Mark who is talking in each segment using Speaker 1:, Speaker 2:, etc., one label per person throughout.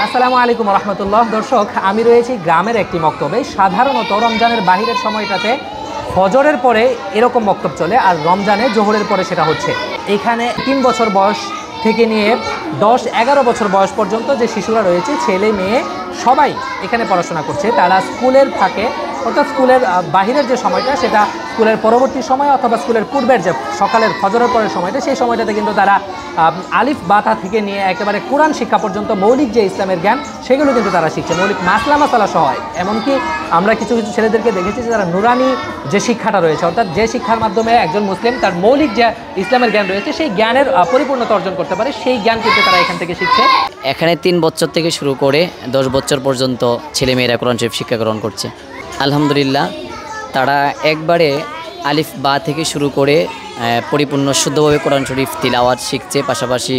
Speaker 1: আসসালামু আলাইকুম রহমতুল্লাহ। দর্শক, আমি রয়েছি গ্রামের একটি মক্তবে। সাধারণত রমজানের বাহিরের সময়টাতে ফজরের পরে এরকম মক্তব চলে, আর রমজানে জোহরের পরে সেটা হচ্ছে। এখানে 3 বছর বয়স থেকে নিয়ে 10-11 বছর বয়স পর্যন্ত যে শিশুরা রয়েছে, ছেলে মেয়ে সবাই এখানে পড়াশোনা করছে। তারা স্কুলের ফাঁকে, অর্থাৎ স্কুলের বাহিরের যে সময়টা, সেটা স্কুলের পরবর্তী সময় অথবা স্কুলের পূর্বের যে সকালের ফজরের পরের সময়টা, সেই সময়টাতে কিন্তু তারা আলিফ বাতা থেকে নিয়ে একেবারে কোরআন শিক্ষা পর্যন্ত মৌলিক যে ইসলামের জ্ঞান, সেগুলো কিন্তু তারা শিখছে, মৌলিক মাসলা মাসালা সহ। এমনকি আমরা কিছু কিছু ছেলেদেরকে দেখেছি যে তারা নুরানি যে শিক্ষাটা রয়েছে, অর্থাৎ যে শিক্ষার মাধ্যমে একজন মুসলিম তার মৌলিক যে ইসলামের জ্ঞান রয়েছে, সেই জ্ঞানের পরিপূর্ণতা অর্জন করতে পারে, সেই জ্ঞান কিন্তু তারা এখান থেকে শিখছে।
Speaker 2: এখানে 3 বছর থেকে শুরু করে 10 বছর পর্যন্ত ছেলেমেয়েরা কোরআন শরীফ শিক্ষা গ্রহণ করছে। আলহামদুলিল্লাহ, তারা একবারে আলিফ বা থেকে শুরু করে পরিপূর্ণ শুদ্ধভাবে কোরআন শরীফ তিলাওয়াত শিখছে। পাশাপাশি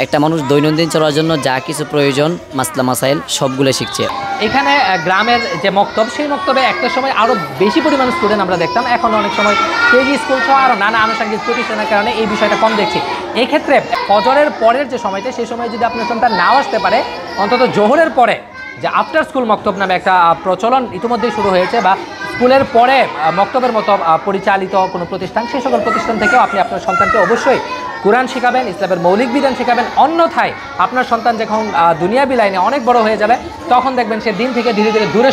Speaker 2: একটা মানুষ দৈনন্দিন চলার জন্য যা কিছু প্রয়োজন, মাসলা মাসাইল, সবগুলো শিখছে।
Speaker 1: এখানে গ্রামের যে মক্তব, সেই মক্তবে একটা সময় আরও বেশি পরিমাণ স্টুডেন্ট আমরা দেখতাম। এখন অনেক সময় কেজি স্কুল সহ আরও নানা আনুষঙ্গিক প্রতিষ্ঠানের কারণে এই বিষয়টা কম দেখছি। এই ক্ষেত্রে ফজরের পরের যে সময়টা, সেই সময় যদি আপনার সন্তান নাও আসতে পারে, অন্তত জোহরের পরে যে আফটার স্কুল মক্তব নামে একটা প্রচলন ইতিমধ্যেই শুরু হয়েছে, বা স্কুলের পরে মক্তবের মতো পরিচালিত কোনো প্রতিষ্ঠান, সেই সকল প্রতিষ্ঠান থেকেও আপনি আপনার সন্তানকে অবশ্যই কোরআন শেখাবেন, ইসলামের মৌলিক বিধান শেখাবেন। অন্যথায় আপনার সন্তান যখন দুনিয়াবি লাইনে অনেক বড় হয়ে যাবে, তখন দেখবেন সে দিন থেকে ধীরে ধীরে দূরে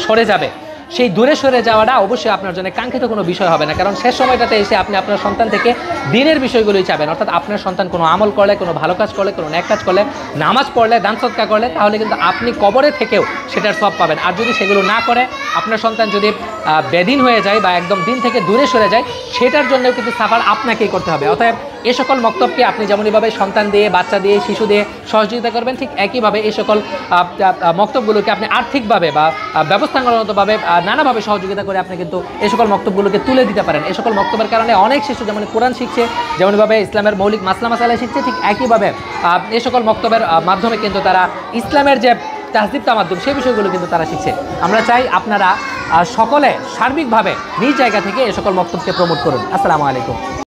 Speaker 1: সরে যাবে। সেই দূরে সরে যাওয়াটা অবশ্যই আপনার জন্য কাঙ্ক্ষিত কোনো বিষয় হবে না, কারণ শেষ সময়টাতে এসে আপনি আপনার সন্তান থেকে দিনের বিষয়গুলোই চাবেন। অর্থাৎ আপনার সন্তান কোনো আমল করলে, কোনো ভালো কাজ করলে, কোনো ন্যাক কাজ করলে, নামাজ পড়লে, দান সদকা করলে, তাহলে কিন্তু আপনি কবরে থেকেও সেটার সওয়াব পাবেন। আর যদি সেগুলো না করে, আপনার সন্তান যদি বেদিন হয়ে যায় বা একদম দিন থেকে দূরে সরে যায়, সেটার জন্যও কিন্তু সাফার আপনাকেই করতে হবে। অতএব এ সকল মক্তবকে আপনি যেমনইভাবে সন্তান দিয়ে, বাচ্চা দিয়ে, শিশু দিয়ে সহযোগিতা করবেন, ঠিক একইভাবে এই সকল মক্তবগুলোকে আপনি আর্থিকভাবে বা ব্যবস্থাগতভাবে নানাভাবে সহযোগিতা করে আপনি কিন্তু এই সকল মক্তবগুলোকে তুলে দিতে পারেন। এই সকল মক্তবের কারণে অনেক শিশু যেমন কোরআন শিখছে, যেমনভাবে ইসলামের মৌলিক মাসলা মাসালা শিখছে, ঠিক একইভাবে এই সকল মক্তবের মাধ্যমে কিন্তু তারা ইসলামের যে তাহজিব তামাদ্দুন, সেই বিষয়গুলো কিন্তু তারা শিখছে। আমরা চাই আপনারা সকলে সার্বিকভাবে নিজ জায়গা থেকে এই সকল মক্তবকে প্রমোট করুন। আসসালামু আলাইকুম।